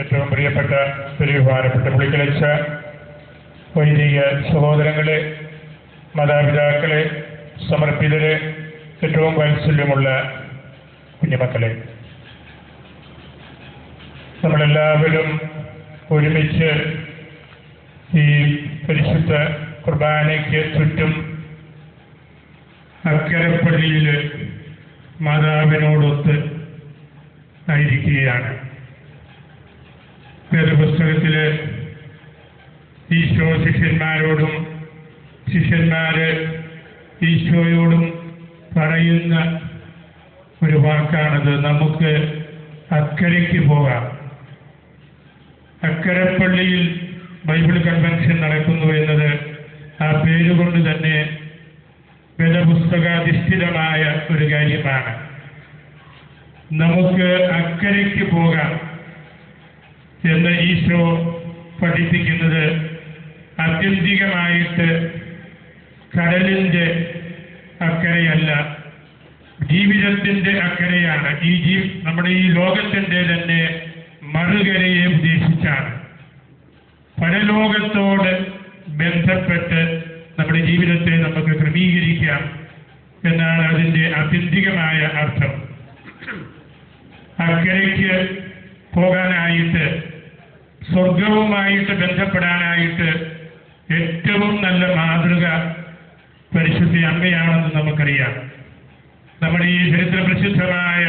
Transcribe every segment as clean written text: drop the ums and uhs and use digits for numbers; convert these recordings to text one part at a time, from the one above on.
ഏറ്റവും പ്രിയപ്പെട്ട ബഹുമാനപ്പെട്ട പുളിക്കലച്ച വൈദിക സഹോദരങ്ങളെ, മാതാപിതാക്കളെ, സമർപ്പിതരെ, ഏറ്റവും വാത്സല്യമുള്ള കുഞ്ഞുമക്കളെ, നമ്മളെല്ലാവരും ഒരുമിച്ച് ഈ പരിശുദ്ധ കുർബാനയ്ക്ക് ചുറ്റും അക്കരപ്പള്ളിയിൽ മാതാവിനോടൊത്ത് ആയിരിക്കുകയാണ്. വേദപുസ്തകത്തില് ഈശോ ശിഷ്യന്മാരോടും ശിഷ്യന്മാര് ഈശോയോടും പറയുന്ന ഒരു വാക്കാണത്. നമുക്ക് അക്കരയ്ക്ക് പോകാം. അക്കരപ്പള്ളിയിൽ ബൈബിൾ കൺവെൻഷൻ നടക്കുന്നു എന്നത് ആ പേരുകൊണ്ട് തന്നെ വേദപുസ്തകാധിഷ്ഠിതമായ ഒരു കാര്യമാണ്. നമുക്ക് അക്കരയ്ക്ക് പോകാം എന്ന് ഈശോ പഠിപ്പിക്കുന്നത് ആത്യന്തികമായിട്ട് കടലിൻ്റെ അക്കരയല്ല, ജീവിതത്തിൻ്റെ അക്കരയാണ്. നമ്മുടെ ഈ ലോകത്തിൻ്റെ തന്നെ മറുകരയെ ഉദ്ദേശിച്ചാണ്. പരലോകത്തോട് ബന്ധപ്പെട്ട് നമ്മുടെ ജീവിതത്തെ നമുക്ക് ക്രമീകരിക്കാം എന്നാണ് അതിൻ്റെ ആത്യന്തികമായ അർത്ഥം. അക്കരയ്ക്ക് പോകാനായിട്ട്, സ്വർഗവുമായിട്ട് ബന്ധപ്പെടാനായിട്ട് ഏറ്റവും നല്ല മാതൃക പരിശുദ്ധ അമ്മയാണെന്ന് നമുക്കറിയാം. നമ്മുടെ ഈ ചരിത്ര പ്രസിദ്ധമായ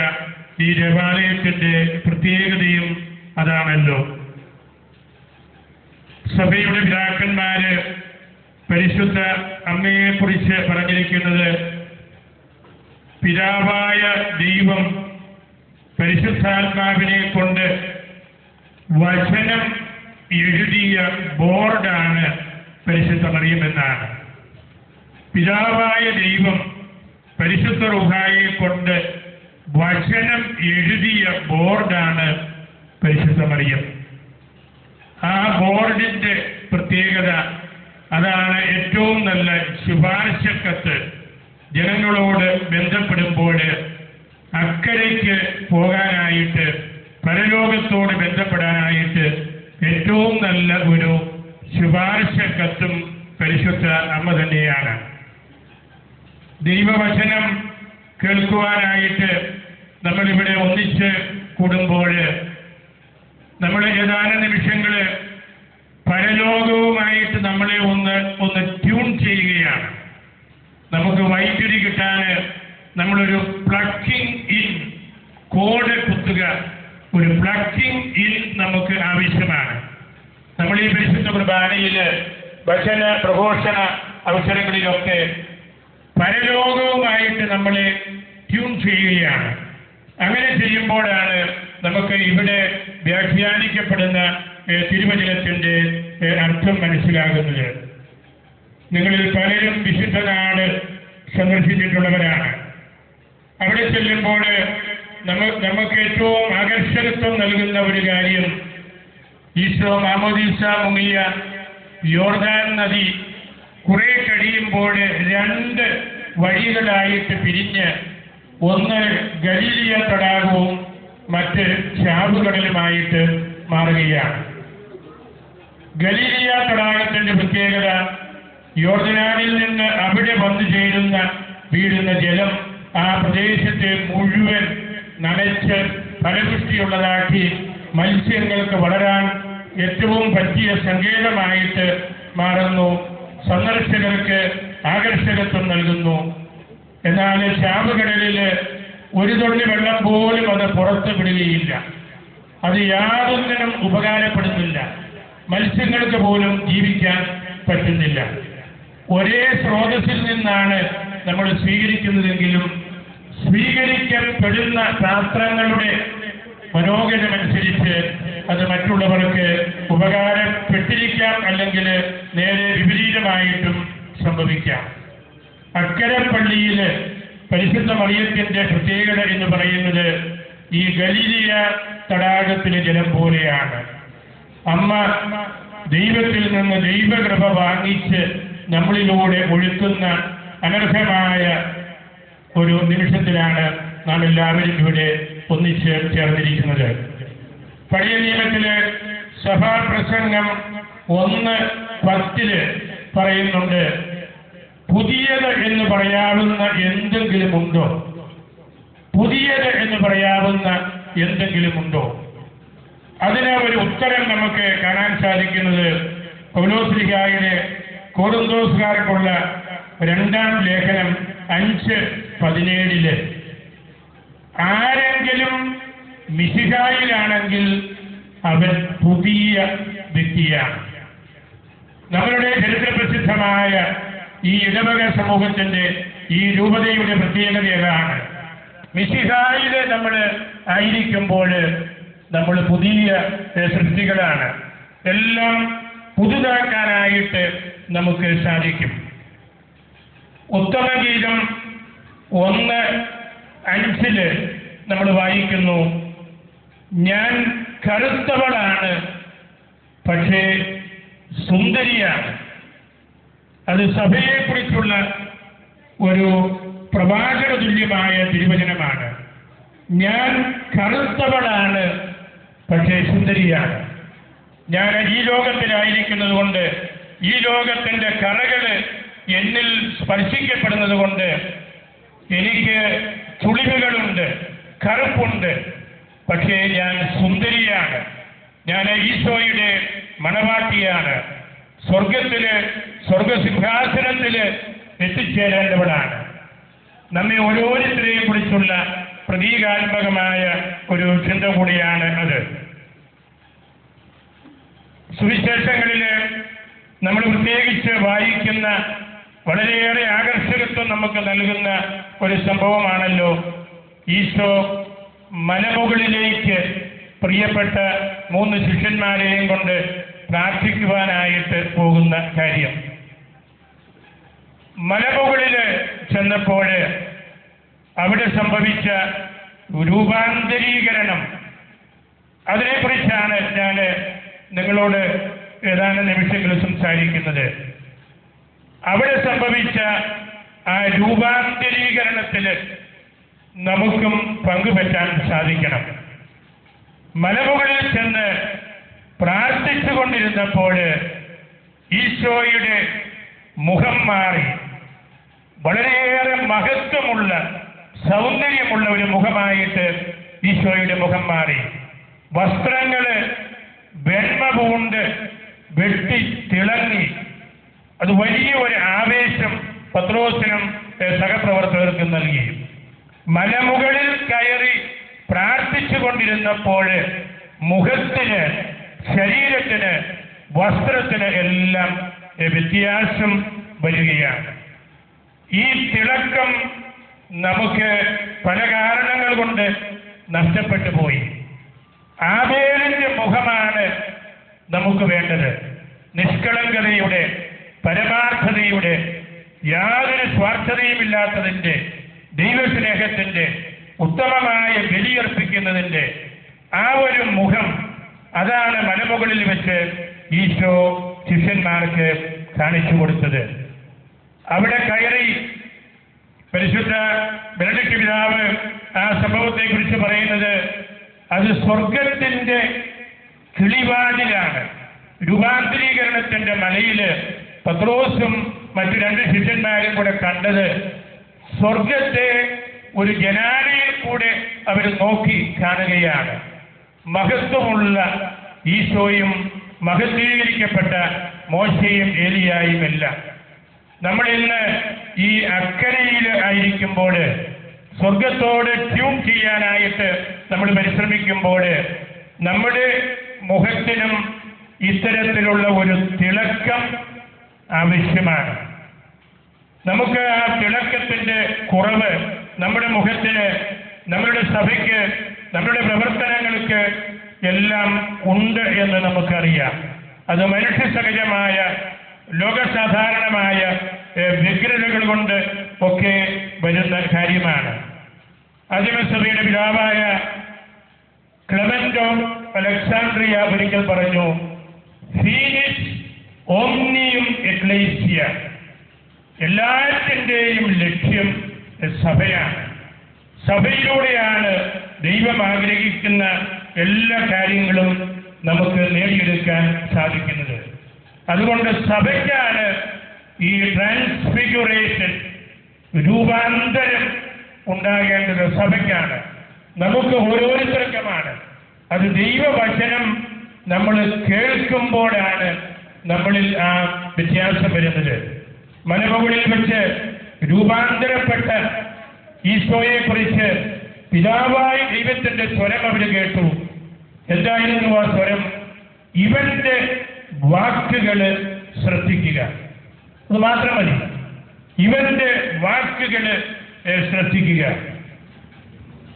ഈ ദേവാലയത്തിൻ്റെ പ്രത്യേകതയും അതാണല്ലോ. സഭയുടെ പിതാക്കന്മാര് പരിശുദ്ധ അമ്മയെക്കുറിച്ച് പറഞ്ഞിരിക്കുന്നത്, പിതാവായ ദൈവം പരിശുദ്ധാത്മാവിനെ കൊണ്ട് വചനം എഴുതിയ ബോർഡാണ് പരിശുദ്ധ മറിയം എന്നാണ്. പിതാവായ ദൈവം പരിശുദ്ധ റൂഹായെ കൊണ്ട് വചനം എഴുതിയ ബോർഡാണ് പരിശുദ്ധ മറിയം. ആ ബോർഡിന്റെ പ്രത്യേകത അതാണ്. ഏറ്റവും നല്ല ശുപാർശക്കത്ത് ജനങ്ങളോട് ബന്ധപ്പെടുമ്പോൾ അക്കരയ്ക്ക് പോകാനായിട്ട്, പരലോകത്തോട് ബന്ധപ്പെടാനായിട്ട് ഏറ്റവും നല്ല ഒരു ശുപാർശക്കത്തും പരിശുദ്ധ അമ്മ തന്നെയാണ്. ദൈവവചനം കേൾക്കുവാനായിട്ട് നമ്മളിവിടെ ഒന്നിച്ച് കൂടുമ്പോൾ നമ്മൾ ഏതാനും നിമിഷങ്ങൾ പരലോകവുമായിട്ട് നമ്മളെ ഒന്ന് ട്യൂൺ ചെയ്യുകയാണ്. നമുക്ക് വൈദ്യുതി കിട്ടാൻ നമ്മളൊരു പ്ലക്കിംഗ് ഇൻ കോഡ് കുത്തുക, ഒരു പ്ലക്കിംഗ് ഇൻ നമുക്ക് ആവശ്യമാണ്. നമ്മൾ ഈ പരിശുദ്ധ കുർബാനയിൽ വചന പ്രഘോഷണ അവസരങ്ങളിലൊക്കെ പരലോകവുമായിട്ട് നമ്മളെ ട്യൂൺ ചെയ്യുകയാണ്. അങ്ങനെ ചെയ്യുമ്പോഴാണ് നമുക്ക് ഇവിടെ വ്യാഖ്യാനിക്കപ്പെടുന്ന തിരുവചനത്തിൻ്റെ അർത്ഥം മനസ്സിലാകുന്നത്. നിങ്ങളിൽ പലരും വിശുദ്ധ നാട് സന്ദർശിച്ചിട്ടുള്ളവരാണ്. അവിടെ ചെല്ലുമ്പോൾ നമുക്ക് ഏറ്റവും ആകർഷകത്വം നൽകുന്ന ഒരു കാര്യം, ഈശോ മാമോദീസ മുങ്ങിയ യോർദാൻ നദി കുറെ കഴിയുമ്പോൾ രണ്ട് വഴികളായിട്ട് പിരിഞ്ഞ്, ഒന്ന് ഗലീലിയ തടാകവും മറ്റ് ചാവുകടലുമായിട്ട് മാറുകയാണ്. ഗലീലിയ തടാകത്തിന്റെ പ്രത്യേകത, യോർദാനിൽ നിന്ന് അവിടെ വന്നു ചേരുന്ന വീഴുന്ന ജലം ആ പ്രദേശത്തെ മുഴുവൻ നനച്ച് ഫലപുഷ്ടിയുള്ളതാക്കി മത്സ്യങ്ങൾക്ക് വളരാൻ ഏറ്റവും പറ്റിയ സങ്കേതമായിട്ട് മാറുന്നു, സന്ദർശകർക്ക് ആകർഷകത്വം നൽകുന്നു. എന്നാൽ ചാവുകടലിൽ ഒരു തുള്ളി വെള്ളം പോലും അത് പുറത്ത് വിടുകയില്ല. അത് യാതൊന്നിനും ഉപകാരപ്പെടുന്നില്ല. മത്സ്യങ്ങൾക്ക് പോലും ജീവിക്കാൻ പറ്റുന്നില്ല. ഒരേ സ്രോതസ്സിൽ നിന്നാണ് നമ്മൾ സ്വീകരിക്കുന്നതെങ്കിലും സ്വീകരിക്കപ്പെടുന്ന പാത്രങ്ങളുടെ മനോഗതമനുസരിച്ച് അത് മറ്റുള്ളവർക്ക് ഉപകാരപ്പെട്ടിരിക്കാം, അല്ലെങ്കിൽ നേരെ വിപരീതമായിട്ടും സംഭവിക്കാം. അക്കരപ്പള്ളിയിൽ പരിശുദ്ധ മറിയത്തിന്റെ പ്രത്യേകത എന്ന് പറയുന്നത് ഈ ഗലീലിയ തടാകത്തിലെ ജലം പോലെയാണ്. അമ്മ ദൈവത്തിൽ നിന്ന് ദൈവകൃപ വാങ്ങിച്ച് നമ്മളിലൂടെ ഒഴുക്കുന്ന അനർഹമായ ഒരു നിമിഷത്തിലാണ് നാം എല്ലാവരും ഇവിടെ ഒന്നിച്ച് ചേർന്നിരിക്കുന്നത്. പഴയ നിയമത്തിലെ സഭാപ്രസംഗം 1:10 പറയുന്നുണ്ട്, പുതിയത് എന്ന് പറയാവുന്ന എന്തെങ്കിലുമുണ്ടോ? പുതിയത് എന്ന് പറയാവുന്ന എന്തെങ്കിലുമുണ്ടോ? അതിന് ഒരു ഉത്തരം നമുക്ക് കാണാൻ സാധിക്കുന്നത് പൗലോസ്ലീഹായുടെ കൊരിന്തോസുകാർക്കുള്ള 2-ാം ലേഖനം 5:17 ആരെങ്കിലും മിശിഹായിലാണെങ്കിൽ അവൻ പുതിയ വ്യക്തിയാണ്. നമ്മളുടെ ചരിത്രപ്രസിദ്ധമായ ഈ ഇടവക സമൂഹത്തിന്റെ ഈ രൂപതയുടെ പ്രത്യേകത ഏതാണ്? മിശിഹായില് നമ്മൾ ആയിരിക്കുമ്പോൾ നമ്മൾ പുതിയ സൃഷ്ടികളാണ്. എല്ലാം പുതുതാക്കാനായിട്ട് നമുക്ക് സാധിക്കും. ഉത്തമഗീതം 1:5 നമ്മൾ വായിക്കുന്നു, ഞാൻ കറുത്തവളാണ് പക്ഷേ സുന്ദരിയാണ്. അത് സഭയെക്കുറിച്ചുള്ള ഒരു പ്രവാചക തുല്യമായ തിരുവചനമാണ്. ഞാൻ കറുത്തവളാണ് പക്ഷേ സുന്ദരിയാണ്. ഞാൻ ഈ ലോകത്തിലായിരിക്കുന്നത് കൊണ്ട്, ഈ ലോകത്തിന്റെ കറകൾ എന്നിൽ സ്പർശിക്കപ്പെടുന്നത് കൊണ്ട് എനിക്ക് ചുളിവുകളുണ്ട്, കറുപ്പുണ്ട്, പക്ഷേ ഞാൻ സുന്ദരിയാണ്. ഞാൻ ഈശോയുടെ മണവാട്ടിയാണ്. സ്വർഗസിംഹാസനത്തില് എത്തിച്ചേരേണ്ടവളാണ്. നമ്മെ ഓരോരുത്തരെയും കുറിച്ചുള്ള പ്രതീകാത്മകമായ ഒരു ചിന്ത കൂടിയാണ് അത്. സുവിശേഷങ്ങളിൽ നമ്മൾ പ്രത്യേകിച്ച് വായിക്കുന്ന വളരെയേറെ ആകർഷകത്വം നമുക്ക് നൽകുന്ന ഒരു സംഭവമാണല്ലോ ഈശോ മലമുകളിലേക്ക് പ്രിയപ്പെട്ട 3 ശിഷ്യന്മാരെയും കൊണ്ട് പ്രാർത്ഥിക്കുവാനായിട്ട് പോകുന്ന കാര്യം. മലമുകളിൽ ചെന്നപ്പോൾ അവിടെ സംഭവിച്ച രൂപാന്തരീകരണം, അതിനെക്കുറിച്ചാണ് ഞാൻ നിങ്ങളോട് ഏതാനും നിമിഷങ്ങൾ സംസാരിക്കുന്നത്. അവിടെ സംഭവിച്ച ആ രൂപാന്തരീകരണത്തിൽ നമുക്കും പങ്കുപറ്റാൻ സാധിക്കണം. മലമുകളിൽ ചെന്ന് പ്രാർത്ഥിച്ചുകൊണ്ടിരുന്നപ്പോൾ ഈശോയുടെ മുഖം മാറി. വളരെയേറെ മഹത്വമുള്ള, സൗന്ദര്യമുള്ള ഒരു മുഖമായിട്ട് ഈശോയുടെ മുഖം മാറി. വസ്ത്രങ്ങള് വെണ്മ പൂണ്ട് വെട്ടി തിളങ്ങി. അത് വലിയ ഒരു ആവേശം പത്രോസിനും സഹപ്രവർത്തകർക്കും നൽകി. മലമുകളിൽ കയറി പ്രാർത്ഥിച്ചു കൊണ്ടിരുന്നപ്പോൾ മുഖത്തിന്, ശരീരത്തിന്, വസ്ത്രത്തിന് എല്ലാം വ്യത്യാസം വരികയാണ്. ഈ തിളക്കം നമുക്ക് പല കാരണങ്ങൾ കൊണ്ട് നഷ്ടപ്പെട്ടു പോയി. ആബേലിന്റെ മുഖമാണ് നമുക്ക് വേണ്ടത്. നിഷ്കളങ്കതയുടെ, പരമാർത്ഥതയുടെ, യാതൊരു സ്വാർത്ഥതയുമില്ലാത്തതിന്റെ, ദൈവസ്നേഹത്തിന്റെ, ഉത്തമമായ ബലിയർപ്പിക്കുന്നതിന്റെ ആ ഒരു മുഖം, അതാണ് മലമുകളിൽ വെച്ച് ഈശോ ശിഷ്യന്മാർക്ക് കാണിച്ചു കൊടുത്തത്. അവിടെ കയറി പരിശുദ്ധ ബെനഡിക്ട് പിതാവ് ആ സംഭവത്തെ കുറിച്ച് പറയുന്നത്, അത് സ്വർഗത്തിന്റെ കിളിവാതിലാണ്. രൂപാന്തരീകരണത്തിന്റെ മലയില് പത്രോസും മറ്റു 2 ശിഷ്യന്മാരും കൂടെ കണ്ടത് സ്വർഗത്തെ ഒരു ജനാലയിൽ കൂടെ അവർ നോക്കി കാണുകയാണ്. മഹത്വമുള്ള ഈശോയും മഹത്വീകരിക്കപ്പെട്ട മോശയും ഏലിയായുമെല്ലാം. നമ്മൾ ഇന്ന് ഈ അക്കരയിൽ ആയിരിക്കുമ്പോൾ, സ്വർഗത്തോട് ട്യൂൺ ചെയ്യാനായിട്ട് നമ്മൾ പരിശ്രമിക്കുമ്പോൾ, നമ്മുടെ മുഖത്തിനും ഇത്തരത്തിലുള്ള ഒരു തിളക്കം ആവശ്യമാണ്. നമുക്ക് ആ തിളക്കത്തിന്റെ കുറവ് നമ്മുടെ മുഖത്തിന്, നമ്മളുടെ സഭയ്ക്ക്, നമ്മുടെ പ്രവർത്തനങ്ങൾക്ക് എല്ലാം ഉണ്ട് എന്ന് നമുക്കറിയാം. അത് മനുഷ്യ സഹജമായ, ലോകസാധാരണമായ വ്യഗ്രതകൾ കൊണ്ട് ഒക്കെ വരുന്ന കാര്യമാണ്. ആദിമസഭയുടെ പിതാവായ ക്ലെമന്റോ അലക്സാണ്ട്രിയ ഒരിക്കൽ പറഞ്ഞു, ഫീനിസ് ഓംനിയും എക്ലേസിയ, എല്ലാറ്റിൻ്റെയും ലക്ഷ്യം സഭയാണ്. സഭയിലൂടെയാണ് ദൈവം ആഗ്രഹിക്കുന്ന എല്ലാ കാര്യങ്ങളും നമുക്ക് നേടിയെടുക്കാൻ സാധിക്കുന്നത്. അതുകൊണ്ട് സഭയ്ക്കാണ് ഈ ട്രാൻസ്ഫിഗുറേഷൻ, രൂപാന്തരം ഉണ്ടാകേണ്ടത് സഭയ്ക്കാണ്, നമുക്ക് ഓരോരുത്തർക്കുമാണ്. അത് ദൈവവചനം നമ്മൾ കേൾക്കുമ്പോഴാണ് നമ്മളിൽ ആ വ്യത്യാസം വരുന്നത്. മലമുകളിൽ വെച്ച് രൂപാന്തരപ്പെട്ട ഈശോയെ കുറിച്ച് പിതാവായ ദൈവത്തിന്റെ സ്വരം അവർ കേട്ടു. എന്തായിരുന്നു ആ സ്വരം? ഇവന്റെ വാക്കുകൾ ശ്രദ്ധിക്കുക. അത് മാത്രം മതി, ഇവന്റെ വാക്കുകൾ ശ്രദ്ധിക്കുക.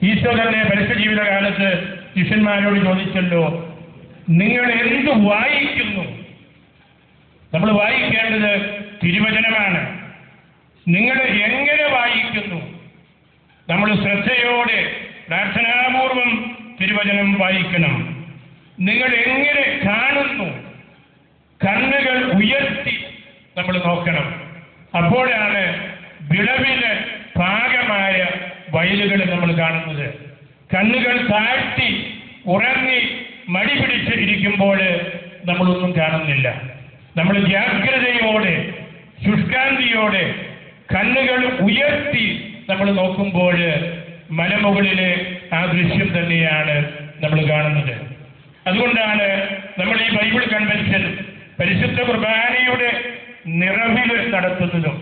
ഈശോ തന്നെ പരസ്യ ജീവിതകാലത്ത് ശിഷ്യന്മാരോട് ചോദിച്ചല്ലോ, നിങ്ങൾ എന്ത് വായിക്കുന്നു? നമ്മൾ വായിക്കേണ്ടത് തിരുവചനമാണ്. നിങ്ങൾ എങ്ങനെ വായിക്കുന്നു? നമ്മൾ ശ്രദ്ധയോടെ പ്രാർത്ഥനാപൂർവം തിരുവചനം വായിക്കണം. നിങ്ങൾ എങ്ങനെ കാണുന്നു? കണ്ണുകൾ ഉയർത്തി നമ്മൾ നോക്കണം. അപ്പോഴാണ് വിളവിന് പാകമായ വയലുകൾ നമ്മൾ കാണുന്നത്. കണ്ണുകൾ താഴ്ത്തി ഉറങ്ങി മടി പിടിച്ച് ഇരിക്കുമ്പോൾ നമ്മളൊന്നും കാണുന്നില്ല. നമ്മൾ ജാഗ്രതയോടെ ശുഷ്കാന്തിയോടെ കണ്ണുകൾ ഉയർത്തി നമ്മൾ നോക്കുമ്പോൾ മലമുകളിലെ ആ ദൃശ്യം തന്നെയാണ് നമ്മൾ കാണുന്നത്. അതുകൊണ്ടാണ് നമ്മൾ ഈ ബൈബിൾ കൺവെൻഷൻ പരിശുദ്ധ കുർബാനയുടെ നിറവിൽ നടത്തുന്നതും.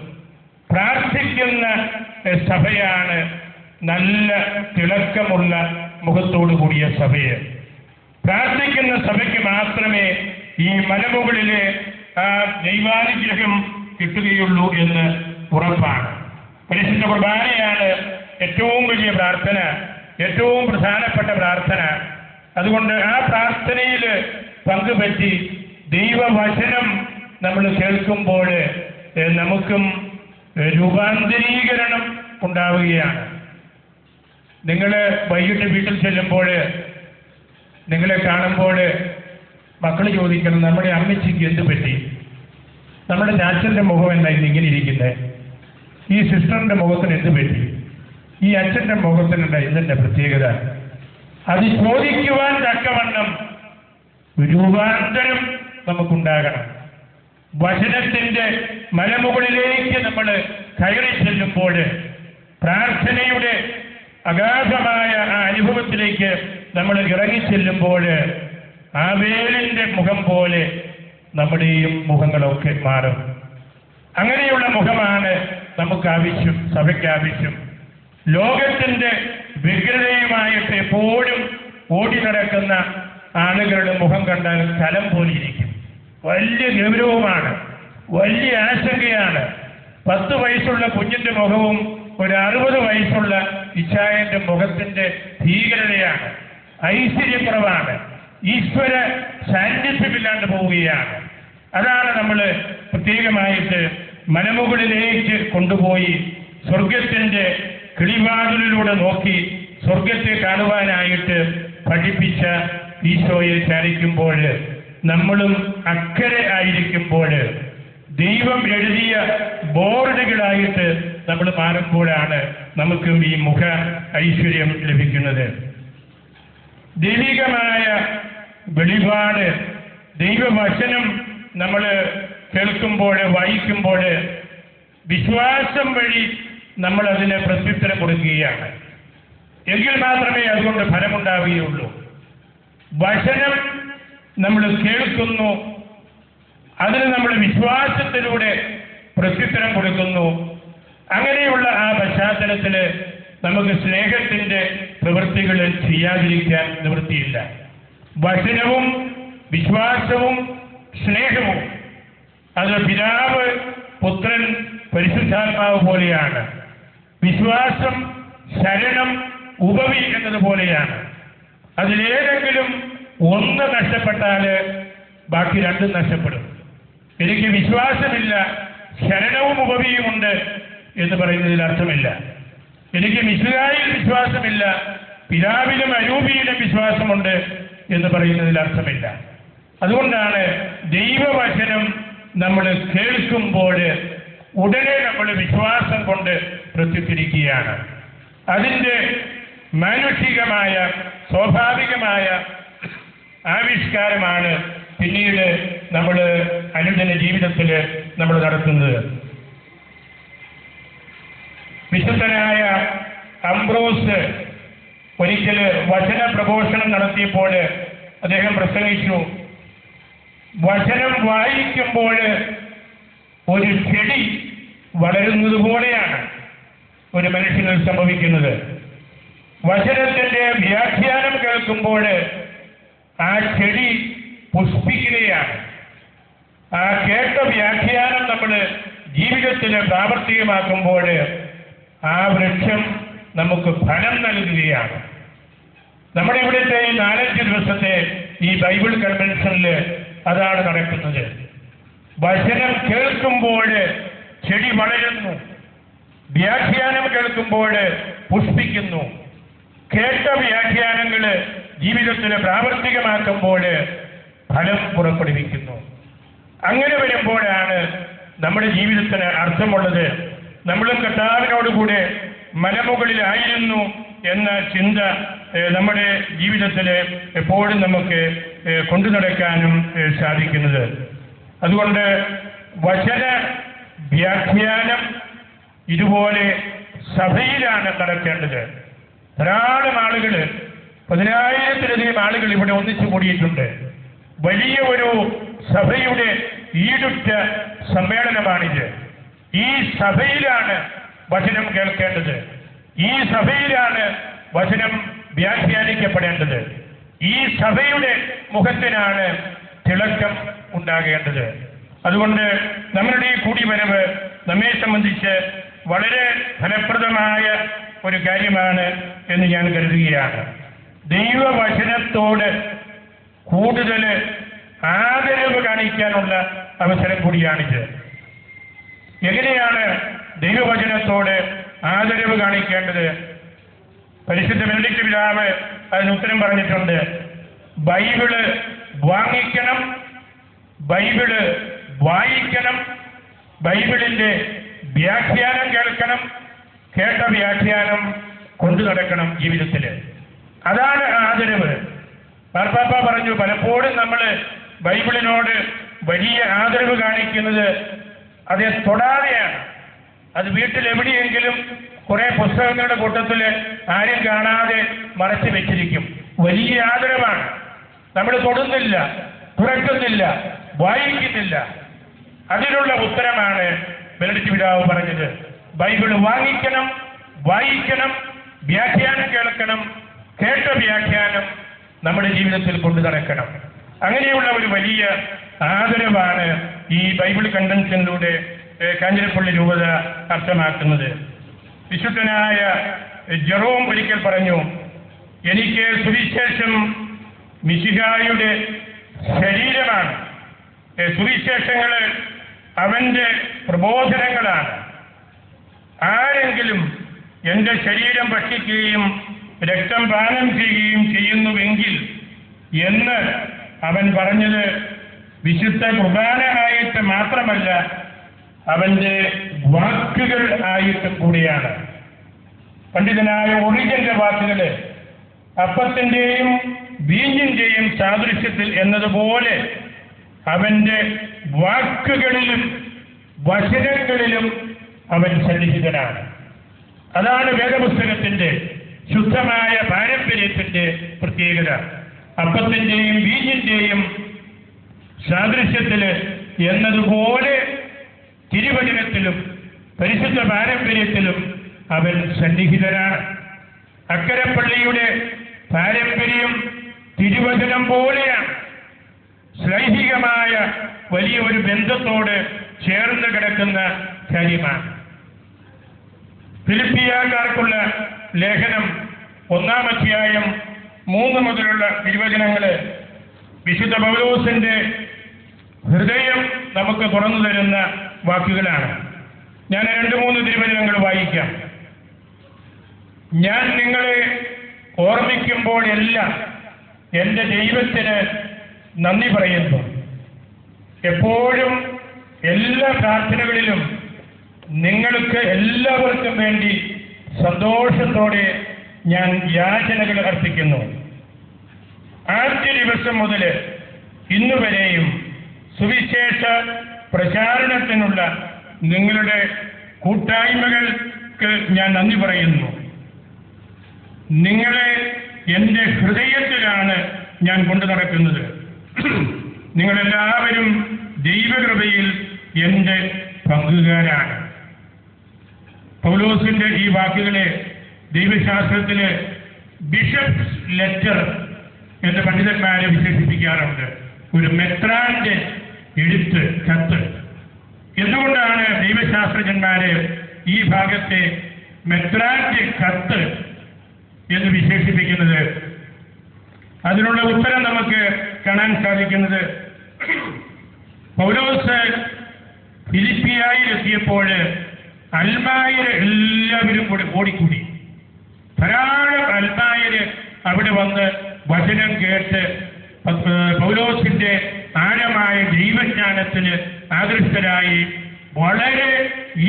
പ്രാർത്ഥിക്കുന്ന സഭയാണ് നല്ല തിളക്കമുള്ള മുഖത്തോടു കൂടിയ സഭയെ. പ്രാർത്ഥിക്കുന്ന സഭയ്ക്ക് മാത്രമേ ഈ മലമുകളിലെ ആ ദൈവാനുഗ്രഹം കിട്ടുകയുള്ളൂ എന്ന് ഉറപ്പാണ്. പരിശുദ്ധ കുർബാനയാണ് ഏറ്റവും വലിയ പ്രാർത്ഥന, ഏറ്റവും പ്രധാനപ്പെട്ട പ്രാർത്ഥന. അതുകൊണ്ട് ആ പ്രാർത്ഥനയിൽ പങ്കുപറ്റി ദൈവവചനം നമ്മൾ കേൾക്കുമ്പോൾ നമുക്കും രൂപാന്തരീകരണം ഉണ്ടാവുകയാണ്. നിങ്ങൾ വൈകിട്ട് വീട്ടിൽ ചെല്ലുമ്പോൾ നിങ്ങളെ കാണുമ്പോൾ മക്കൾ ചോദിക്കണം, നമ്മുടെ അമ്മച്ചിക്ക് എന്ത് പറ്റി? നമ്മുടെ ചാച്ചൻ്റെ മുഖം എന്തായിരുന്നു ഇങ്ങനെ ഇരിക്കുന്നത്? ഈ സിസ്റ്ററിൻ്റെ മുഖത്തിന് എന്ത് പറ്റി? ഈ അച്ഛൻ്റെ മുഖത്തിനുണ്ടായി ഇതിൻ്റെ പ്രത്യേകത? അത് ചോദിക്കുവാൻ തക്കവണ്ണം രൂപാന്തരം നമുക്കുണ്ടാകണം. വചനത്തിൻ്റെ മലമുകളിലേക്ക് നമ്മൾ കയറി ചെല്ലുമ്പോൾ, പ്രാർത്ഥനയുടെ അഗാധമായ ആ അനുഭവത്തിലേക്ക് നമ്മൾ ഇറങ്ങിച്ചെല്ലുമ്പോൾ ആ വേലിൻ്റെ മുഖം പോലെ നമ്മുടെയും മുഖങ്ങളൊക്കെ മാറും. അങ്ങനെയുള്ള മുഖമാണ് നമുക്ക് ആവശ്യം, സഭയ്ക്ക് ആവശ്യം. ലോകത്തിൻ്റെ വ്യഗ്രതയുമായിട്ട് എപ്പോഴും ഓടി നടക്കുന്ന ആളുകളുടെ മുഖം കണ്ടാൽ സ്ഥലം പോലെ ഇരിക്കും. വലിയ ഗൗരവമാണ്, വലിയ ആശങ്കയാണ്. 10 വയസ്സുള്ള കുഞ്ഞിൻ്റെ മുഖവും ഒരു 60 വയസ്സുള്ള ഇച്ഛായന്റെ മുഖത്തിന്റെ ഭീകരതയാണ്, ഐശ്വര്യക്കുറവാണ്, ഈശ്വര സാന്നിധ്യമില്ലാണ്ട് പോവുകയാണ്. അതാണ് നമ്മൾ പ്രത്യേകമായിട്ട് മലമുകളിലേക്ക് കൊണ്ടുപോയി സ്വർഗത്തിന്റെ കിളിവാതിലിലൂടെ നോക്കി സ്വർഗത്തെ കാണുവാനായിട്ട് പഠിപ്പിച്ച ഈശോയെ ധ്യാനിക്കുമ്പോൾ, നമ്മളും അക്കരെ ആയിരിക്കുമ്പോൾ, ദൈവം എഴുതിയ ബോർഡുകളായിട്ട് നമ്മൾ മാറുമ്പോഴാണ് നമുക്കും ഈ മുഖ ഐശ്വര്യം ലഭിക്കുന്നത്. ദൈവികമായ വെളിപാട്, ദൈവവചനം നമ്മൾ കേൾക്കുമ്പോൾ, വായിക്കുമ്പോൾ വിശ്വാസം വഴി നമ്മൾ അതിന് പ്രത്യുത്തരം കൊടുക്കുകയാണ്. എങ്കിൽ മാത്രമേ അതുകൊണ്ട് ഫലമുണ്ടാവുകയുള്ളൂ. വചനം നമ്മൾ കേൾക്കുന്നു, അതിന് നമ്മൾ വിശ്വാസത്തിലൂടെ പ്രത്യുത്തരം കൊടുക്കുന്നു. അങ്ങനെയുള്ള ആ പശ്ചാത്തലത്തിൽ നമുക്ക് സ്നേഹത്തിൻ്റെ പ്രവൃത്തികൾ ചെയ്യാതിരിക്കാൻ നിവൃത്തിയില്ല. വചനവും വിശ്വാസവും സ്നേഹവും അത് പിതാവ്, പുത്രൻ, പരിശുദ്ധാത്മാവ് പോലെയാണ്. വിശ്വാസം, ശരണം, ഉപവി എന്നതുപോലെയാണ്. അതിലേതെങ്കിലും ഒന്ന് നഷ്ടപ്പെട്ടാൽ ബാക്കി രണ്ടും നഷ്ടപ്പെടും. എനിക്ക് വിശ്വാസമില്ല, ശരണവും ഉപവിയുമുണ്ട് എന്ന് പറയുന്നതിൽ അർത്ഥമില്ല. എനിക്ക് മിശിഹായിൽ വിശ്വാസമില്ല, പിതാവിലും അരൂപിയിലും വിശ്വാസമുണ്ട് എന്ന് പറയുന്നതിൽ അർത്ഥമില്ല. അതുകൊണ്ടാണ് ദൈവവചനം നമ്മൾ കേൾക്കുമ്പോൾ ഉടനെ നമ്മൾ വിശ്വാസം കൊണ്ട് പ്രത്യുത്തിരിക്കുകയാണ്. അതിൻ്റെ മാനുഷികമായ സ്വാഭാവികമായ ആവിഷ്കാരമാണ് പിന്നീട് നമ്മൾ അനുദിന ജീവിതത്തിൽ നമ്മൾ നടത്തുന്നത്. വിശുദ്ധനായ അംബ്രോസ് ഒരിക്കൽ വചന പ്രഘോഷണം നടത്തിയപ്പോൾ അദ്ദേഹം പ്രസംഗിച്ചു, വചനം വായിക്കുമ്പോൾ ഒരു ചെടി വളരുന്നത് പോലെയാണ് ഒരു മനുഷ്യനിൽ സംഭവിക്കുന്നത്. വചനത്തിന്റെ വ്യാഖ്യാനം കേൾക്കുമ്പോൾ ആ ചെടി പുഷ്പിക്കുകയാണ്. ആ കേട്ട വ്യാഖ്യാനം നമ്മൾ ജീവിതത്തിൽ പ്രാവർത്തികമാക്കുമ്പോൾ ആ വൃക്ഷം നമുക്ക് ഫലം നൽകുകയാണ്. നമ്മുടെ ഇവിടുത്തെ 4-5 ദിവസത്തെ ഈ ബൈബിൾ കൺവെൻഷനിൽ അതാണ് നടക്കുന്നത്. വചനം കേൾക്കുമ്പോൾ ചെടി വളരുന്നു, വ്യാഖ്യാനം കേൾക്കുമ്പോൾ പുഷ്പിക്കുന്നു. കേട്ട വ്യാഖ്യാനങ്ങൾ ജീവിതത്തിൽ പ്രാവർത്തികമാക്കുമ്പോൾ ഫലം പുറപ്പെടുവിക്കുന്നു. അങ്ങനെ വരുമ്പോഴാണ് നമ്മുടെ ജീവിതത്തിന് അർത്ഥമുള്ളത്. നമ്മളും കർത്താവിനോടുകൂടെ മലമുകളിലായിരുന്നു എന്ന ചിന്ത നമ്മുടെ ജീവിതത്തിൽ എപ്പോഴും നമുക്ക് കൊണ്ടു നടക്കാനും സാധിക്കുന്നത്. അതുകൊണ്ട് വചന വ്യാഖ്യാനം ഇതുപോലെ സഭയിലാണ് നടക്കേണ്ടത്. ധാരാളം ആളുകൾ, 10,000-ലധികം ആളുകൾ ഇവിടെ ഒന്നിച്ചു കൂടിയിട്ടുണ്ട്. വലിയ ഒരു സഭയുടെ ഈടുറ്റ സമ്മേളനമാണിത്. ഈ സഭയിലാണ് വചനം കേൾക്കേണ്ടത്. ഈ സഭയിലാണ് വചനം വ്യാഖ്യാനിക്കപ്പെടേണ്ടത്. ഈ സഭയുടെ മുഖത്തിനാണ് തിളക്കം ഉണ്ടാകേണ്ടത്. അതുകൊണ്ട് നമ്മളുടെ ഈ കൂടിവരവ് നമ്മെ സംബന്ധിച്ച് വളരെ ഫലപ്രദമായ ഒരു കാര്യമാണ് എന്ന് ഞാൻ കരുതുകയാണ്. ദൈവവചനത്തോട് കൂടുതൽ ആദരവ് കാണിക്കാനുള്ള അവസരം കൂടിയാണിത്. എങ്ങനെയാണ് ദൈവവചനത്തോട് ആദരവ് കാണിക്കേണ്ടത്? പരിശുദ്ധ ബെനഡിക്ട് പിതാവ് അതിന് ഉത്തരം പറഞ്ഞിട്ടുണ്ട്. ബൈബിള് വാങ്ങിക്കണം, ബൈബിള് വായിക്കണം, ബൈബിളിന്റെ വ്യാഖ്യാനം കേൾക്കണം, കേട്ട വ്യാഖ്യാനം കൊണ്ടു നടക്കണം ജീവിതത്തിൽ. അതാണ് ആദരവ്. മാർപ്പാപ്പ പറഞ്ഞു, പലപ്പോഴും നമ്മൾ ബൈബിളിനോട് വലിയ ആദരവ് കാണിക്കുന്നത് അതേ തൊടാതെയാണ്. അത് വീട്ടിൽ എവിടെയെങ്കിലും കുറെ പുസ്തകങ്ങളുടെ കൂട്ടത്തിൽ ആരും കാണാതെ മറച്ചു വെച്ചിരിക്കും. വലിയ ആദരവാണ്. നമ്മൾ തൊടുന്നില്ല, തുറക്കുന്നില്ല, വായിക്കുന്നില്ല. അതിനുള്ള ഉത്തരമാണ് ബെനഡിക്ട് പിതാവ് പറഞ്ഞത്. ബൈബിള് വാങ്ങിക്കണം, വായിക്കണം, വ്യാഖ്യാനം കേൾക്കണം, കേട്ട വ്യാഖ്യാനം നമ്മുടെ ജീവിതത്തിൽ കൊണ്ടു നടക്കണം. അങ്ങനെയുള്ള ഒരു വലിയ ആദരവാണ് ഈ ബൈബിൾ കൺവെൻഷനിലൂടെ കാഞ്ഞിരപ്പള്ളി രൂപത അർത്ഥമാക്കുന്നത്. വിശുദ്ധനായ ജെറോം ഒരിക്കൽ പറഞ്ഞു, എനിക്ക് സുവിശേഷം മിശിഹായുടെ ശരീരമാണ്. സുവിശേഷങ്ങൾ അവന്റെ പ്രബോധനങ്ങളാണ്. ആരെങ്കിലും എൻ്റെ ശരീരം ഭക്ഷിക്കുകയും രക്തം പാനം ചെയ്യുകയും ചെയ്യുന്നുവെങ്കിൽ എന്ന് അവൻ പറഞ്ഞത് വിശുദ്ധ കുർബാന ആയിട്ട് മാത്രമല്ല, അവന്റെ വാക്കുകൾ ആയിട്ടും കൂടിയാണ്. പണ്ഡിതനായ ഒറിജന്റെ വാക്കുകള് അപ്പത്തിന്റെയും വീഞ്ഞിന്റെയും സാദൃശ്യത്തിൽ എന്നതുപോലെ അവന്റെ വാക്കുകളിലും വചനങ്ങളിലും അവൻ സന്നിഹിതനാണ്. അതാണ് വേദപുസ്തകത്തിന്റെ ശുദ്ധമായ പാരമ്പര്യത്തിന്റെ പ്രത്യേകത. അപ്പത്തിന്റെയും വീഞ്ഞിന്റെയും സാദൃശ്യത്തില് എന്നതുപോലെ തിരുവചനത്തിലും പരിശുദ്ധ പാരമ്പര്യത്തിലും അവൻ സന്നിഹിതനാണ്. അക്കരപ്പള്ളിയുടെ പാരമ്പര്യം തിരുവചനം പോലെയാണ്. ശ്ലൈഹികമായ വലിയ ഒരു ബന്ധത്തോട് ചേർന്ന് കിടക്കുന്ന കാര്യമാണ്. ഫിലിപ്പിയക്കാർക്കുള്ള ലേഖനം 1-ാം അധ്യായം 3 മുതലുള്ള തിരുവചനങ്ങള് വിശുദ്ധ പൗലോസിന്റെ ഹൃദയം നമുക്ക് തുറന്നു തരുന്ന വാക്കുകളാണ്. ഞാൻ 2-3 തിരുവചനങ്ങൾ വായിക്കാം. ഞാൻ നിങ്ങളെ ഓർമ്മിക്കുമ്പോഴെല്ലാം എൻ്റെ ദൈവത്തിന് നന്ദി പറയുന്നു. എപ്പോഴും എല്ലാ പ്രാർത്ഥനകളിലും നിങ്ങൾക്ക് എല്ലാവർക്കും വേണ്ടി സന്തോഷത്തോടെ ഞാൻ യാചനകൾ അർപ്പിക്കുന്നു. ആദ്യ ദിവസം മുതൽ ഇന്നുവരെയും സുവിശേഷ പ്രചാരണത്തിനുള്ള നിങ്ങളുടെ കൂട്ടായ്മകൾക്ക് ഞാൻ നന്ദി പറയുന്നു. നിങ്ങളെ എൻ്റെ ഹൃദയത്തിലാണ് ഞാൻ കൊണ്ടു നടക്കുന്നത്. നിങ്ങളെല്ലാവരും ദൈവകൃപയിൽ എൻ്റെ പങ്കുകാരാണ്. പൗലോസിന്റെ ഈ വാക്കുകളെ ദൈവശാസ്ത്രത്തിലെ ബിഷപ്സ് ലെറ്റർ എന്ന് പണ്ഡിതന്മാരെ വിശേഷിപ്പിക്കാറുണ്ട്. ഒരു മെത്രാന്റെ എഴുത്ത്, കത്ത്. എന്തുകൊണ്ടാണ് ദൈവശാസ്ത്രജ്ഞന്മാരെ ഈ ഭാഗത്തെ മെത്രാന്റെ കത്ത് എന്ന് വിശേഷിപ്പിക്കുന്നത്? അതിനുള്ള ഉത്തരം നമുക്ക് കാണാൻ സാധിക്കുന്നത്, പൗലോസ് ഫിലിപ്പിയായിൽ എത്തിയപ്പോൾ അൽമായര് എല്ലാവരും കൂടി ഓടിക്കൂടി. ധാരാളം അൽമായര് അവിടെ വന്ന് വചനം കേട്ട് പൗലോസിന്റെ ആഴമായ ദൈവജ്ഞാനത്തിന് ആകൃഷ്ടരായി വളരെ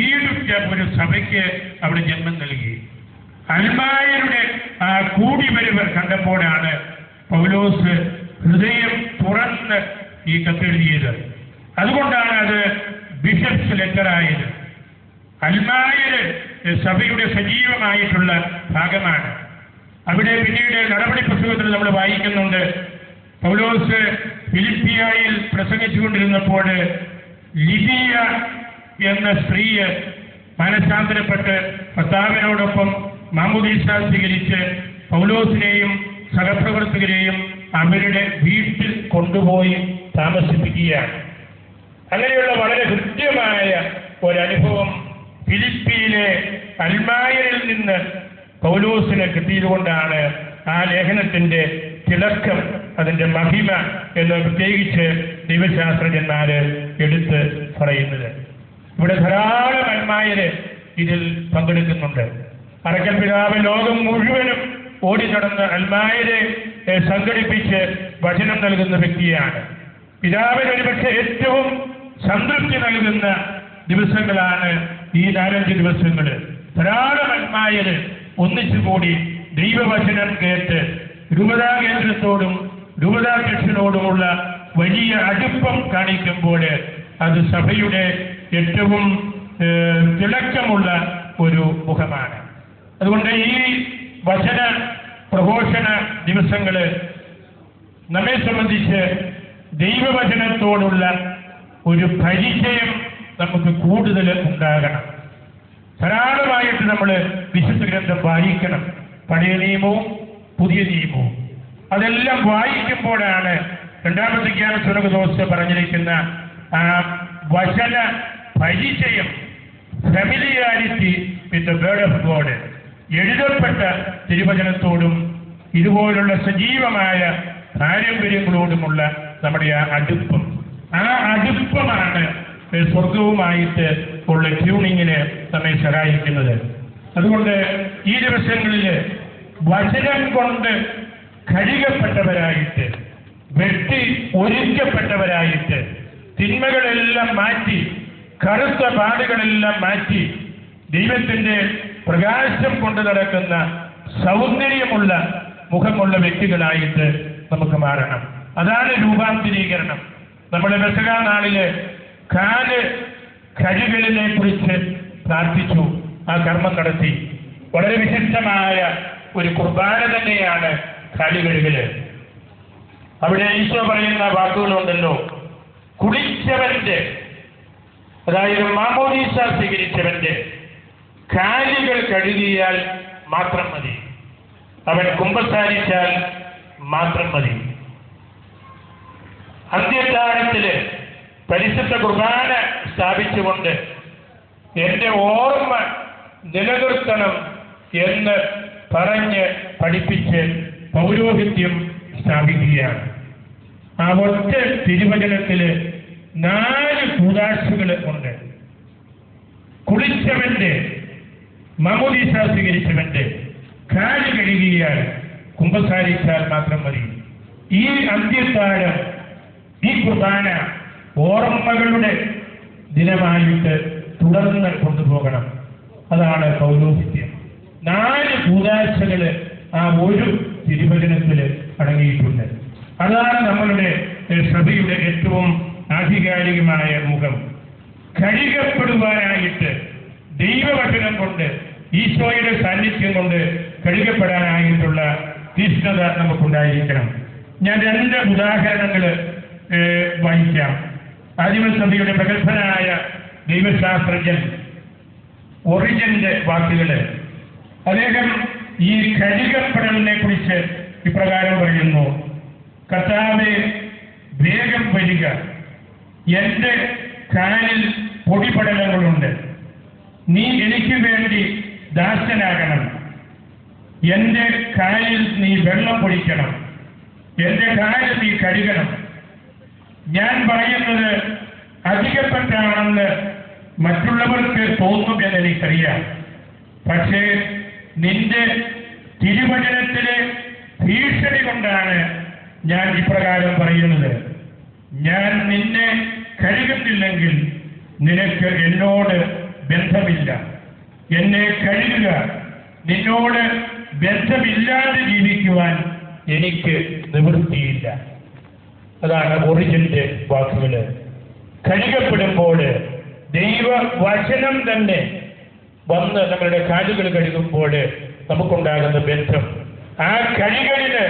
ഈടുറ്റ ഒരു സഭയ്ക്ക് അവിടെ ജന്മം നൽകി. അൽമായരുടെ ആ കൂടിവരവ് കണ്ടപ്പോഴാണ് പൗലോസ് ഹൃദയം തുറന്ന് ഈ കത്തെഴുതിയത്. അതുകൊണ്ടാണ് അത് ബിഷപ്സ് ലെറ്റർ ആയത്. അൽമായര് സഭയുടെ സജീവമായിട്ടുള്ള ഭാഗമാണ്. അവിടെ പിന്നീട് നടപടി പുസ്തകത്തിൽ നമ്മൾ വായിക്കുന്നുണ്ട്, പൗലോസ് ഫിലിപ്പിയായിൽ പ്രസംഗിച്ചുകൊണ്ടിരുന്നപ്പോൾ ലിദിയ എന്ന സ്ത്രീയെ മനഃശാന്തരപ്പെട്ട് ഭർത്താവിനോടൊപ്പം മാമോദീസ സ്വീകരിച്ച് പൗലോസിനെയും സഹപ്രവർത്തകരെയും അവരുടെ വീട്ടിൽ കൊണ്ടുപോയി താമസിപ്പിക്കുകയാണ്. അങ്ങനെയുള്ള വളരെ ഹൃദ്യമായ ഒരനുഭവം ഫിലിപ്പിയിലെ അൽമായരിൽ നിന്ന് പൗലോസിന് കിട്ടിയതുകൊണ്ടാണ് ആ ലേഖനത്തിന്റെ തിളക്കം, അതിന്റെ മഹിമ എന്ന് പ്രത്യേകിച്ച് ദൈവശാസ്ത്രജ്ഞന്മാര് എടുത്ത് പറയുന്നത്. ഇവിടെ ധാരാളം അൽമായര് ഇതിൽ പങ്കെടുക്കുന്നുണ്ട്. അറക്കൽ പിതാവ് ലോകം മുഴുവനും ഓടി നടന്ന് അൽമായരെ സംഘടിപ്പിച്ച് വചനം നൽകുന്ന വ്യക്തിയാണ്. പിതാവിന് ഒരുപക്ഷെ ഏറ്റവും സംതൃപ്തി നൽകുന്ന ദിവസങ്ങളാണ് ഈ 4-5 ദിവസങ്ങൾ. ധാരാളം അൽമായര് ഒന്നിച്ചുകൂടി ദൈവവചനം കേട്ട് രൂപതാ കേന്ദ്രത്തോടും രൂപതാധ്യക്ഷനോടുമുള്ള വലിയ അടുപ്പം കാണിക്കുമ്പോൾ അത് സഭയുടെ ഏറ്റവും തിളക്കമുള്ള ഒരു മുഖമാണ്. അതുകൊണ്ട് ഈ വചന പ്രഘോഷണ ദിവസങ്ങള് നമ്മെ സംബന്ധിച്ച് ദൈവവചനത്തോടുള്ള ഒരു പരിചയം നമുക്ക് കൂടുതൽ ഉണ്ടാകണം. ധാരാളമായിട്ട് നമ്മൾ വിശുദ്ധ ഗ്രന്ഥം വായിക്കണം. പഴയ നിയമവും പുതിയ നിയമവും അതെല്ലാം വായിക്കുമ്പോഴാണ് രണ്ടാമത്തെ ജ്ഞാനസുനകദോസ് പറഞ്ഞിരിക്കുന്ന ആ വചന പരിചയം, familiarity with the word of God, എഴുതപ്പെട്ട തിരുവചനത്തോടും ഇതുപോലുള്ള സജീവമായ പാരമ്പര്യങ്ങളോടുമുള്ള നമ്മുടെ ആ അടുപ്പം. ആ അടുപ്പമാണ് സ്വർഗവുമായിട്ട് ഉള്ള ട്യൂണിങ്ങിന് നമ്മെ സഹായിക്കുന്നത്. അതുകൊണ്ട് ഈ ദിവസങ്ങളിൽ വചനം കൊണ്ട് കഴുകപ്പെട്ടവരായിട്ട്, വെട്ടി ഒരുക്കപ്പെട്ടവരായിട്ട്, തിന്മകളെല്ലാം മാറ്റി, കറുത്ത പാടുകളെല്ലാം മാറ്റി, ദൈവത്തിന്റെ പ്രകാശം കൊണ്ട് നടക്കുന്ന സൗന്ദര്യമുള്ള മുഖമുള്ള വ്യക്തികളായിട്ട് നമുക്ക് മാറണം. അതാണ് രൂപാന്തരീകരണം. നമ്മുടെ പെസഹ നാളില് കാല് കഴുകലിനെ കുറിച്ച് പ്രാർത്ഥിച്ചു, ആ കർമ്മം നടത്തി. വളരെ വിശിഷ്ടമായ ഒരു കുർബാന തന്നെയാണ് കാലുകഴുകല്. അവിടെ ഈശോ പറയുന്ന വാക്കുകളുണ്ടല്ലോ, കുളിച്ചവന്റെ, അതായത് മാമോദീസ സ്വീകരിച്ചവന്റെ കാലുകൾ കഴുകിയാൽ മാത്രം മതി, അവൻ കുമ്പസാരിച്ചാൽ മാത്രം മതി. അന്ത്യകാലത്തില് പരിശുദ്ധ കുർബാന സ്ഥാപിച്ചുകൊണ്ട് എന്റെ ഓർമ്മ നിലനിർത്തണം എന്ന് പറഞ്ഞ് പഠിപ്പിച്ച് പൗരോഹിത്യം സ്ഥാപിക്കുകയാണ്. ആ ഒറ്റ തിരുവചനത്തില് 4 കൂദാശകൾ ഉണ്ട്. കുളിച്ചവന്റെ, മാമോദീസ സ്വീകരിച്ചവന്റെ കാല് കഴുകിയാൽ കുമ്പസാരിച്ചാൽ മാത്രം മതി. ഈ അന്ത്യകാലം, ഈ കുർബാന ഓർമ്മകളുടെ ദിനമായിട്ട് തുടർന്ന് കൊണ്ടുപോകണം. അതാണ് പൗരോഹിത്യം. 4 കൂദാശകള് ആ ഒരു തിരുവചനത്തിൽ അടങ്ങിയിട്ടുണ്ട്. അതാണ് നമ്മളുടെ സഭയുടെ ഏറ്റവും ആധികാരികമായ മുഖം. കഴുകപ്പെടുവാനായിട്ട് ദൈവവചനം കൊണ്ട്, ഈശോയുടെ സാന്നിധ്യം കൊണ്ട് കഴുകപ്പെടാനായിട്ടുള്ള തീഷ്ണത നമുക്കുണ്ടായിരിക്കണം. ഞാൻ 2 ഉദാഹരണങ്ങൾ വായിക്കാം. ആദിമസഭയുടെ പ്രഗത്ഭനായ ദൈവശാസ്ത്രജ്ഞൻ ഒറിജന്റെ വാക്കുകൾ. അദ്ദേഹം ഈ കഴുകപ്പെടലിനെ കുറിച്ച് ഇപ്രകാരം പറയുന്നു: കർത്താവേ, വേഗം വരിക, എൻ്റെ കാലിൽ പൊടിപടലങ്ങളുണ്ട്. നീ എനിക്ക് വേണ്ടി ദാസനാകണം. എൻ്റെ കാലിൽ നീ വെള്ളം പൊടിക്കണം. എൻ്റെ കാലിൽ നീ കഴുകണം. ഞാൻ പറയുന്നത് അധികപ്പെട്ടാണെന്ന് മറ്റുള്ളവർക്ക് തോന്നുമെന്ന് എനിക്കറിയാം. പക്ഷേ നിന്റെ തിരുവചനത്തിലെ ഭീഷണി കൊണ്ടാണ് ഞാൻ ഇപ്രകാരം പറയുന്നത്. ഞാൻ നിന്നെ കഴുകുന്നില്ലെങ്കിൽ നിനക്ക് എന്നോട് ബന്ധമില്ല. എന്നെ കഴുകുക. നിന്നോട് ബന്ധമില്ലാതെ ജീവിക്കുവാൻ എനിക്ക് നിവൃത്തിയില്ല. അതാണ് ഒറിജിന്റെ വാക്കുകൾ. കഴുകപ്പെടുമ്പോൾ ദൈവവചനം തന്നെ വന്ന് നമ്മളുടെ കാലുകൾ കഴുകുമ്പോൾ നമുക്കുണ്ടാകുന്ന ബന്ധം, ആ കഴുകലിന്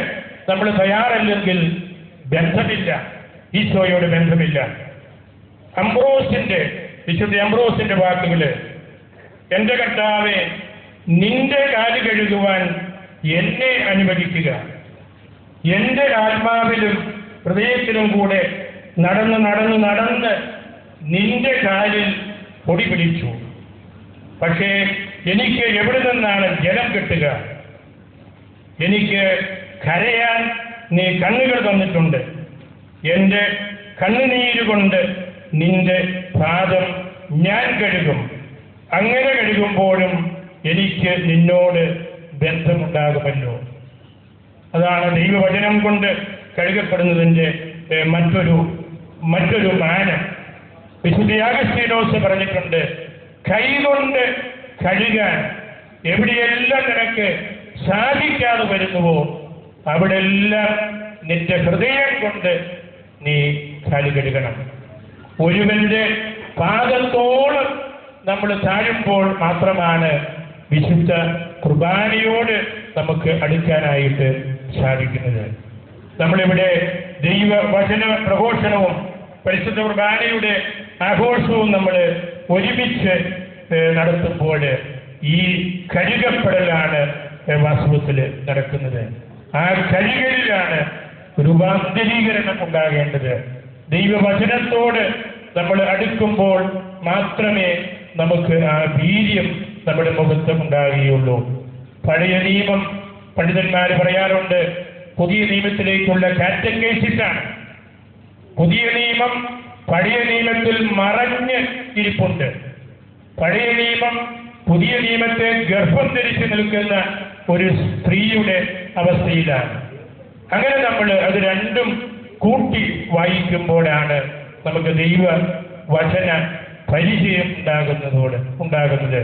നമ്മൾ തയ്യാറല്ലെങ്കിൽ ബന്ധമില്ല, ഈശോയോട് ബന്ധമില്ല. വിശുദ്ധ അംബ്രോസിന്റെ വാക്കുകൾ: എൻ്റെ കർത്താവേ, നിന്റെ കാല് കഴുകുവാൻ എന്നെ അനുവദിക്കുക. എൻ്റെ ആത്മാവിലും ഹൃദയത്തിലും കൂടെ നടന്ന് നിന്റെ കാലിൽ പൊടി പിടിച്ചു. പക്ഷേ എനിക്ക് എവിടെ നിന്നാണ് ജലം കിട്ടുക? എനിക്ക് കരയാൻ നീ കണ്ണുകൾ തന്നിട്ടുണ്ട്. എൻ്റെ കണ്ണുനീരുകൊണ്ട് നിന്റെ പാദം ഞാൻ കഴുകും. അങ്ങനെ കഴുകുമ്പോഴും എനിക്ക് നിന്നോട് ബന്ധമുണ്ടാകുമല്ലോ. അതാണ് ദൈവവചനം കൊണ്ട് കഴുകപ്പെടുന്നതിൻ്റെ മറ്റൊരു മാനം. വിശുദ്ധ അഗസ്തീനോസ് പറഞ്ഞിട്ടുണ്ട്: കൈകൊണ്ട് കഴുകാൻ എവിടെയെല്ലാം നിനക്ക് സാധിക്കാതെ വരുന്നുവോ അവിടെല്ലാം നിന്റെ ഹൃദയം കൊണ്ട് നീ കാല് കഴുകണം. ഒരുവന്റെ പാദത്തോളം നമ്മൾ താഴുമ്പോൾ മാത്രമാണ് വിശുദ്ധ കുർബാനയോട് നമുക്ക് അടുക്കാനായിട്ട് സാധിക്കുന്നത്. നമ്മളിവിടെ ദൈവവചന പ്രഘോഷണവും പരിശുദ്ധ കുർബാനയുടെ ആഘോഷവും നമ്മൾ ഒരുമിച്ച് നടത്തുമ്പോൾ ഈ കഴുകപ്പെടലാണ് വാസ്തവത്തിൽ നടക്കുന്നത്. ആ കഴുകലിലാണ് രൂപാന്തരീകരണം ഉണ്ടാകേണ്ടത്. ദൈവവചനത്തോട് നമ്മൾ അടുക്കുമ്പോൾ മാത്രമേ നമുക്ക് ആ വീര്യം നമ്മുടെ മുഖത്ത് ഉണ്ടാകുകയുള്ളൂ. പഴയ നിയമം പണ്ഡിതന്മാർ പറയാറുണ്ട് പുതിയ നിയമത്തിലേക്കുള്ള കാറ്റഗൈസിസാണ്. പുതിയ നിയമം പഴയ നിയമത്തിൽ മറഞ്ഞ് ഇരിപ്പുണ്ട്. പഴയ നിയമം പുതിയ നിയമത്തെ ഗർഭം ധരിച്ചു നിൽക്കുന്ന ഒരു സ്ത്രീയുടെ അവസ്ഥയിലാണ്. അങ്ങനെ നമ്മൾ അത് രണ്ടും കൂട്ടി വായിക്കുമ്പോഴാണ് നമുക്ക് ദൈവ വചന പരിചയം ഉണ്ടാകുന്നത്.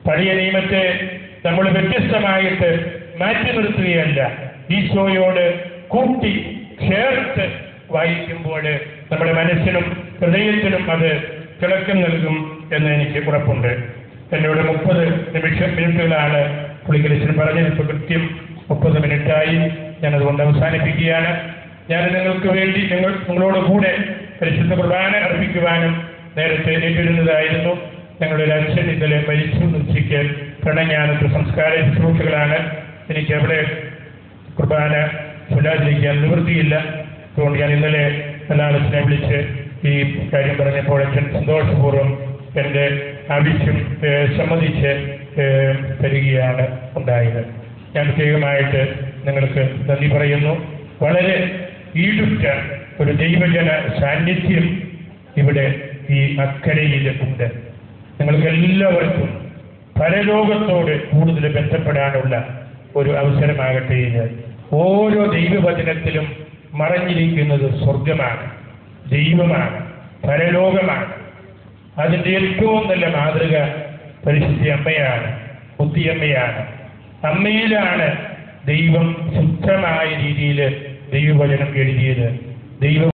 പഴയ നിയമത്തെ നമ്മൾ വ്യത്യസ്തമായിട്ട് മാറ്റി നിർത്തുകയല്ല, ഈശോയോട് കൂട്ടി ചേർത്ത് വായിക്കുമ്പോൾ നമ്മുടെ മനസ്സിനും ഹൃദയത്തിനും അത് തിളക്കം നൽകും എന്ന് എനിക്ക് ഉറപ്പുണ്ട്. എന്നോട് 30 മിനിറ്റുകളാണ് പുള്ളിക്കരച്ചൻ പറഞ്ഞത്. ഇപ്പോൾ കൃത്യം 30 മിനിറ്റായി. ഞാനതുകൊണ്ട് അവസാനിപ്പിക്കുകയാണ്. ഞാൻ നിങ്ങൾക്ക് വേണ്ടി നിങ്ങളോട് കൂടെ പരിശുദ്ധ കുർബാന അർപ്പിക്കുവാനും നേരത്തെ ഏറ്റിരുന്നതായിരുന്നു. ഞങ്ങളുടെ ഒരു അച്ഛൻ ഇന്നലെ മരിച്ചു. ഉച്ചയ്ക്ക് പ്രണജ്ഞാനത്ത് സംസ്കാര ശുശ്രൂഷകളാണ്. എനിക്ക് അവിടെ കുർബാന ചൊല്ലാതിരിക്കാൻ നിവൃത്തിയില്ല. അതുകൊണ്ട് ഞാൻ ഇന്നലെ എല്ലാളത്തിനെ വിളിച്ച് ഈ കാര്യം പറഞ്ഞപ്പോൾ അച്ഛൻ സന്തോഷപൂർവ്വം എൻ്റെ ആവശ്യം സമ്മതിച്ച് തരികയാണ് ഉണ്ടായത്. ഞാൻ പ്രത്യേകമായിട്ട് നിങ്ങൾക്ക് നന്ദി പറയുന്നു. വളരെ ഈടുറ്റ ഒരു ദൈവജന സാന്നിധ്യം ഇവിടെ ഈ അക്കരയിൽ ഉണ്ട്. നിങ്ങൾക്ക് എല്ലാവർക്കും പരലോകത്തോട് കൂടുതൽ ബന്ധപ്പെടാനുള്ള ഒരു അവസരമാകട്ടെ. ഇത് ഓരോ ദൈവവചനത്തിലും മറഞ്ഞിരിക്കുന്നത് സ്വർഗമാണ്, ദൈവമാണ്, പരലോകമാണ്. അതിൻ്റെ ഏറ്റവും നല്ല മാതൃക പരിശുദ്ധ അമ്മയാണ്, ബുദ്ധിയമ്മയാണ്. അമ്മയിലാണ് ദൈവം ശുദ്ധമായ രീതിയിൽ ദൈവവചനം എഴുതിയത്. ദൈവം